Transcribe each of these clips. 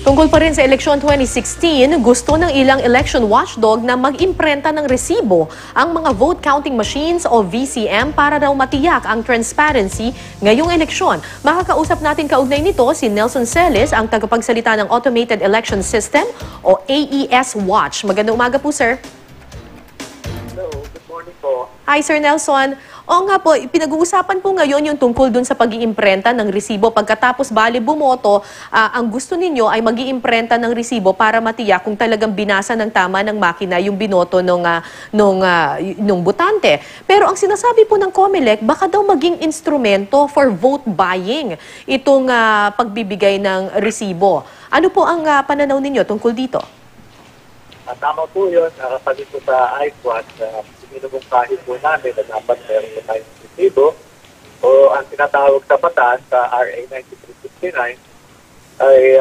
Tungkol pa rin sa eleksyon 2016, gusto ng ilang election watchdog na mag-imprenta ng resibo ang mga vote counting machines o VCM para raw matiyak ang transparency ngayong eleksyon. Makakausap natin kaugnay nito si Nelson Celis, ang tagapagsalita ng Automated Election System o AES Watch. Magandang umaga po, sir. Hello, good morning po. Hi, Sir Nelson. O nga po, pinag-uusapan po ngayon yung tungkol dun sa pag-iimprenta ng resibo. Pagkatapos bali bumoto, ang gusto ninyo ay mag-iimprenta ng resibo para matiyak kung talagang binasa ng tama ng makina yung binoto nung botante. Pero ang sinasabi po ng COMELEC, baka daw maging instrumento for vote buying itong pagbibigay ng resibo. Ano po ang pananaw ninyo tungkol dito? Tama po yun. Pagin po sa ISWAT, minumungkahin po namin na dapat meron po tayong resibo o ang tinatawag sa batas sa RA 9369 ay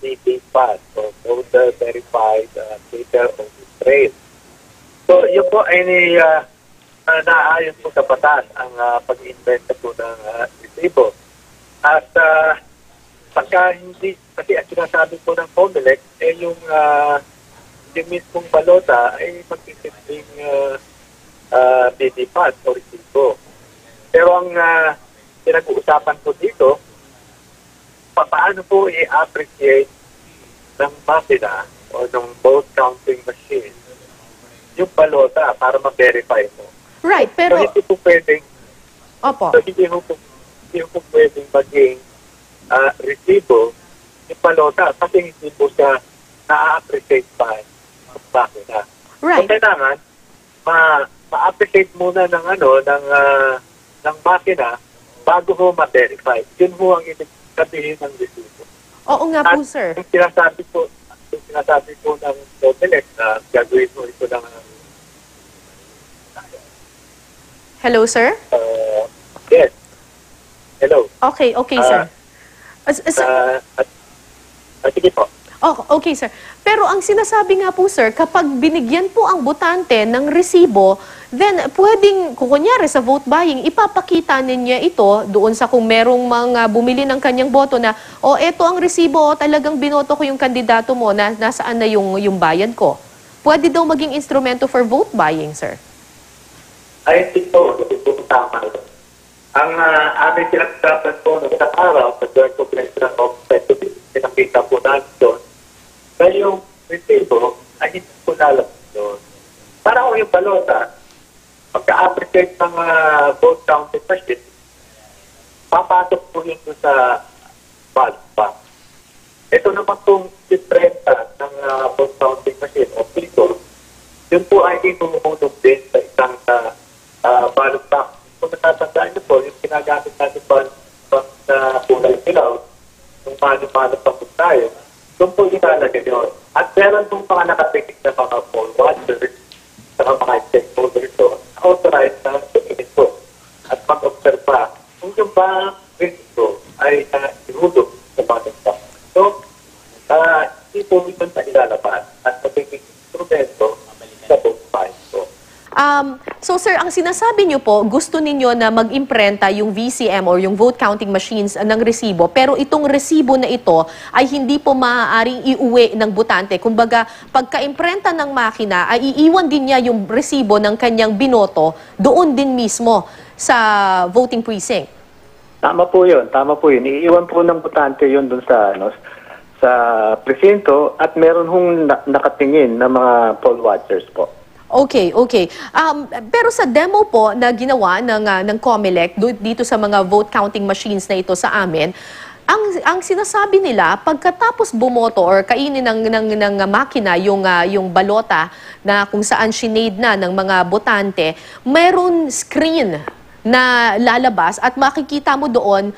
VPPAD o Voter Verified Paper on Trail. So yun po ay naayon po sa batas ang pag-inventa po ng resibo. At pagka hindi, kasi ang sinasabi po ng COMELEC ay yung mismong balota ay magsisimling BDPAD o resibo. Pero ang pinag-uusapan po dito, paano po i-appreciate ng makina o ng vote counting machine yung balota para ma-verify mo. Right, pero... So, hindi po pwedeng, Opo. So, hindi po pwedeng maging resibo yung balota kasi hindi po siya na-appreciate pa ng makina. Right. So, kailangan ma-appreciate muna ng makina bago ho ma-verify. Yun ho ang ibig sabihin ng resibo. Oo nga po, sir. Yung sinasabi po ng COMELEC na gagawin mo ito ng Hello, sir? yes. Hello. Okay, sir. Sige po. Oh, okay, sir. Pero ang sinasabi nga po, sir, kapag binigyan po ang botante ng resibo, then pwedeng, kunyari sa vote buying, ipapakita niya ito doon sa kung merong mga bumili ng kanyang boto na, eto ang resibo, talagang binoto ko yung kandidato mo, nasaan na yung bayad ko. Pwede daw maging instrumento for vote buying, sir. Ay, ito tama. Ang aming pinagsasabi po ng isang araw sa Joint Commission of Executive, pinakita po natin doon na yung resibo ay hindi po lalabas doon. Para ko yung balota, pagka-appreciate ng vote counting machine, papasok po yun sa ballot box. Ito naman pong diferensya ng vote counting machine o piso, yun po ay itumunog din sa isang ballot box. Kung natatandaan niyo po, yung ginagamit natin ballot box na kulay ilaw, yung ballot box tayo, doon po ilalagay yun. At meron pong mga nakatikik na mga poll watchers sa mga stakeholders doon, authorized na tumingin po at mag-observa kung yung ba risko ay ihulog sa ballot box. So, hindi po ito na ilalabas at magiging instrumento sa vote buying po. So sir, ang sinasabi niyo po, gusto ninyo na mag-imprenta yung VCM or yung vote counting machines ng resibo, pero itong resibo na ito ay hindi po maaaring iuwi ng botante. Kumbaga, pagka-imprenta ng makina, ay iiwan din niya yung resibo ng kanyang binoto doon din mismo sa voting precinct. Tama po yun. Iiwan po ng botante yun dun sa presinto at meron hong nakatingin na mga poll watchers po. Okay. Pero sa demo po na ginawa ng COMELEC dito sa mga vote counting machines na ito sa amin, ang sinasabi nila, pagkatapos bumoto or kainin ng makina yung balota na kung saan sinade na ng mga botante, mayroon screen na lalabas at makikita mo doon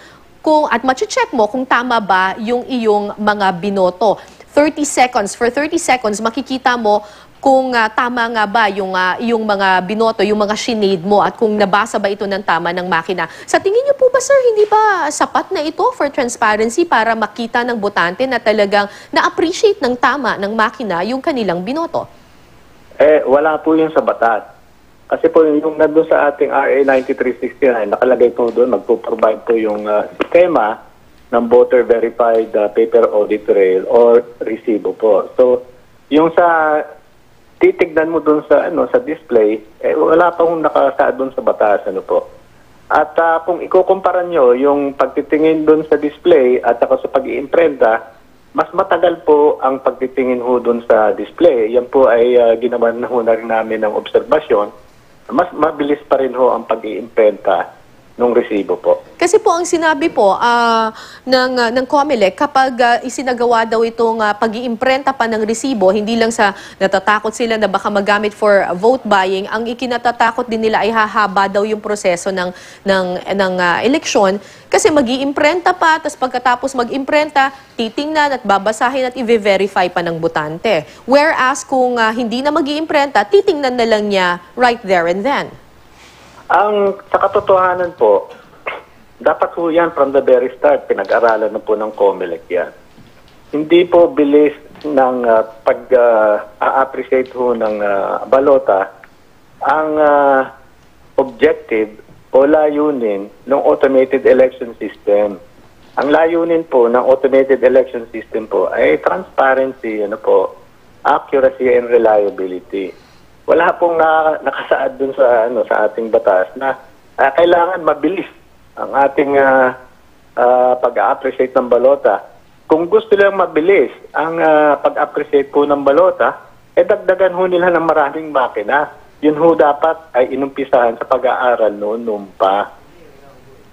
at mache-check mo kung tama ba yung iyong mga binoto. 30 seconds. For 30 seconds, makikita mo kung tama nga ba yung mga binoto, yung mga sinade mo at kung nabasa ba ito ng tama ng makina. Sa tingin niyo po ba, sir, hindi ba sapat na ito for transparency para makita ng botante na talagang na-appreciate ng tama ng makina yung kanilang binoto? Wala po yun sa batas. Kasi po yung nandun sa ating RA 9369, nakalagay po doon, magpo-provide po yung sistema ng voter verified paper audit trail or resibo po. So, yung sa titignan mo dun sa sa display, wala pa hong nakasaad dun sa batas po. At kung ikukumpara nyo yung pagtitingin dun sa display at saka sa pag-iimprenta, mas matagal po ang pagtitingin ho dun sa display. Yan po ay ginawa na ho na rin namin ng obserbasyon. Mas mabilis pa rin ho ang pag-iimprenta ng resibo po. Kasi po ang sinabi po ng COMELEC, kapag isinagawa daw itong pag-iimprenta pa ng resibo, hindi lang sa natatakot sila na baka magamit for vote buying, ang ikinatatakot din nila ay hahaba daw yung proseso ng eleksyon kasi mag-iimprenta pa, tapos pagkatapos mag-imprenta, titingnan at babasahin at i-verify pa ng botante. Whereas kung hindi na mag-iimprenta, titingnan na lang niya right there and then. Ang sa katotohanan po, dapat po yan from the very start, pinag-aralan na po ng COMELEC yan. Hindi po bilis ng pag-appreciate ho ng balota ang objective o layunin ng automated election system. Ang layunin po ng automated election system po ay transparency, accuracy and reliability. Wala pong nakasaad dun sa sa ating batas na kailangan mabilis ang ating pag-appreciate ng balota. Kung gusto lang mabilis ang pag-appreciate po ng balota, dagdagan ho nila ng maraming makina. Yun ho dapat ay inumpisahan sa pag-aaral noon pa.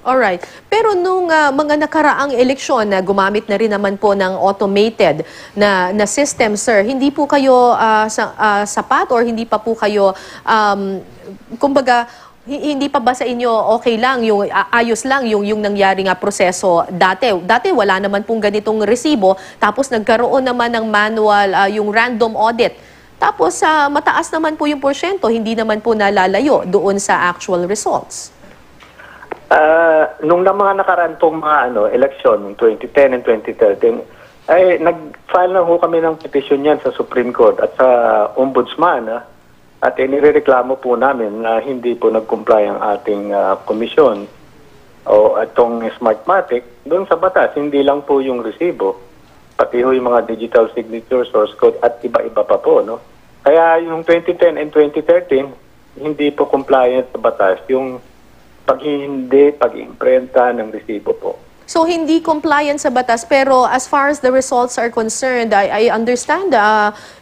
Alright. Pero nung mga nakaraang eleksyon na gumamit na rin naman po ng automated na system, sir, hindi po kayo sapat or hindi pa po kayo, kumbaga, hindi pa ba sa inyo okay lang, yung ayos lang yung nangyari nga proseso dati? Dati wala naman pong ganitong resibo, tapos nagkaroon naman ng manual, yung random audit. Tapos mataas naman po yung porsyento, hindi naman po nalalayo doon sa actual results. Nung mga nakaraan pong mga eleksyon, 2010 and 2013, ay nag-file na ho kami ng petition yan sa Supreme Court at sa Ombudsman. At inireklamo po namin na hindi po nag-comply ang ating komisyon o itong Smartmatic doon sa batas. Hindi lang po yung resibo, pati ho yung mga digital signature, source code at iba-iba pa po. Kaya yung 2010 and 2013, hindi po compliant sa batas yung pag-iimprenta ng resibo po. So, hindi compliant sa batas, pero as far as the results are concerned, I understand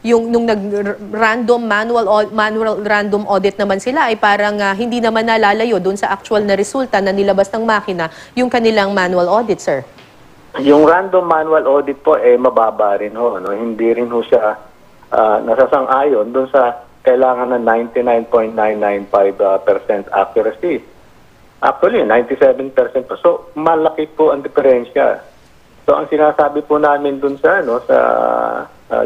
nung nag-random manual random audit naman sila, ay parang hindi naman nalalayo doon sa actual na resulta na nilabas ng makina, yung kanilang manual audit, sir. Yung random manual audit po, mababa rin ho. Hindi rin ho siya nasasang-ayon doon sa kailangan ng 99.995% accuracy. Actually, 97% po. So, malaki po ang diferensya. So, ang sinasabi po namin dun sa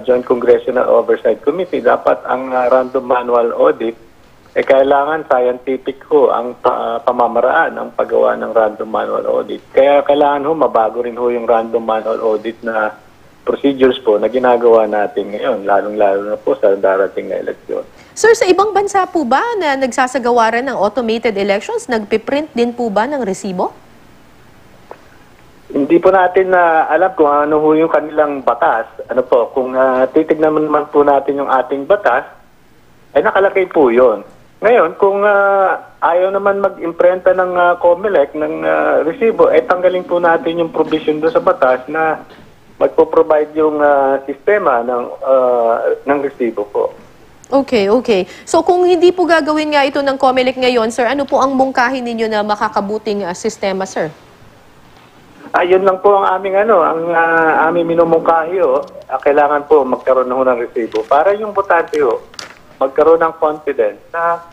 Joint Congressional Oversight Committee, dapat ang random manual audit, kailangan scientific ho ang pamamaraan ng paggawa ng random manual audit. Kaya kailangan ho, mabago rin ho yung random manual audit na procedures po na ginagawa natin ngayon, lalong-lalo na po sa darating na eleksyon. Sir, sa ibang bansa po ba na nagsasagawa rin ng automated elections, nagpiprint din po ba ng resibo? Hindi po natin alam kung ano ho yung kanilang batas. Kung titignan naman po natin yung ating batas, ay nakalagay po yun. Ngayon, kung ayaw naman mag-imprenta ng COMELEC ng resibo, tanggalin po natin yung provision doon sa batas na magpo-provide yung sistema ng resibo po. Okay. So kung hindi po gagawin nga ito ng COMELEC ngayon, sir, ano po ang mungkahin ninyo na makakabuting sistema, sir? Ayun lang po ang aming ang aming minumungkahi kailangan po magkaroon ng resibo para yung botante magkaroon ng confidence na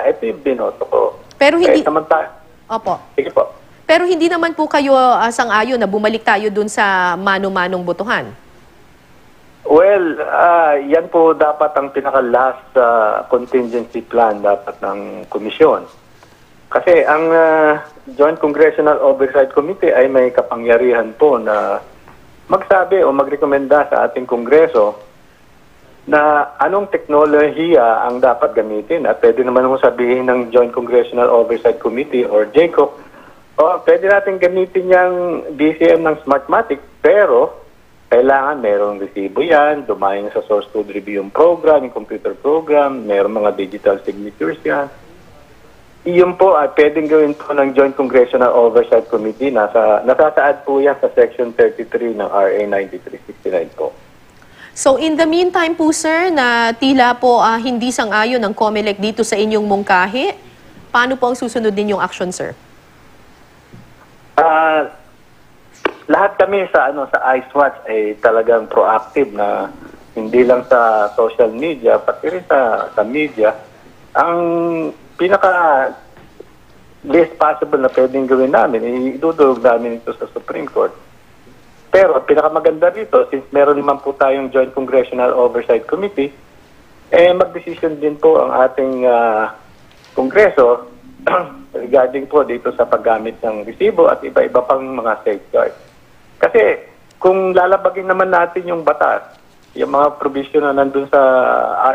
ito yung binoto ko. Pero hindi Opo. Sige po. Pero hindi naman po kayo sang-ayon na bumalik tayo dun sa mano-manong botohan. Well, yan po dapat ang pinaka-last contingency plan dapat ng komisyon. Kasi ang Joint Congressional Oversight Committee ay may kapangyarihan po na magsabi o magrekomenda sa ating Kongreso na anong teknolohiya ang dapat gamitin. At pwede naman mo sabihin ng Joint Congressional Oversight Committee or JCOC Pwede natin gamitin yung DCM ng Smartmatic, pero kailangan merong resibo yan, dumayin sa source code review yung program, yung computer program, merong mga digital signatures yan. Iyon po ay pwedeng gawin po ng Joint Congressional Oversight Committee. Nasasaad po yan sa Section 33 ng RA 9369 po. So in the meantime po sir, na tila po hindi sang-ayon ng COMELEC dito sa inyong mungkahi, paano po ang susunod ninyong action sir? Lahat kami sa IceWatch ay talagang proactive na hindi lang sa social media, pati rin sa media. Ang pinaka least possible na pwedeng gawin namin, idudulog namin ito sa Supreme Court. Pero pinakamaganda dito, since meron naman po tayong Joint Congressional Oversight Committee, mag-decision din po ang ating Kongreso regarding po dito sa paggamit ng resibo at iba-iba pang mga safeguards. Kasi kung lalabagin naman natin yung batas, yung mga provision na nandun sa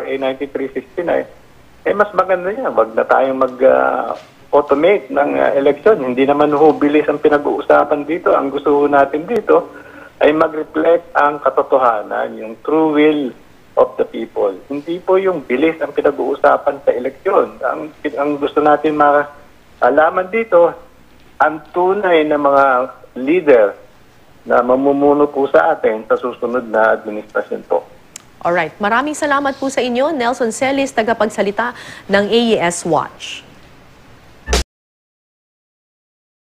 RA 9369, mas maganda yan. Wag na tayong mag-automate ng eleksyon. Hindi naman bilis ang pinag-uusapan dito. Ang gusto natin dito ay mag-reflect ang katotohanan, yung true will of the people. Hindi po yung bilis ang pinag-uusapan sa eleksyon. Ang gusto natin malaman dito, ang tunay na mga leader na mamumuno po sa atin sa susunod na administrasyon po. Alright, maraming salamat po sa inyo, Nelson Celis, tagapagsalita ng AES Watch.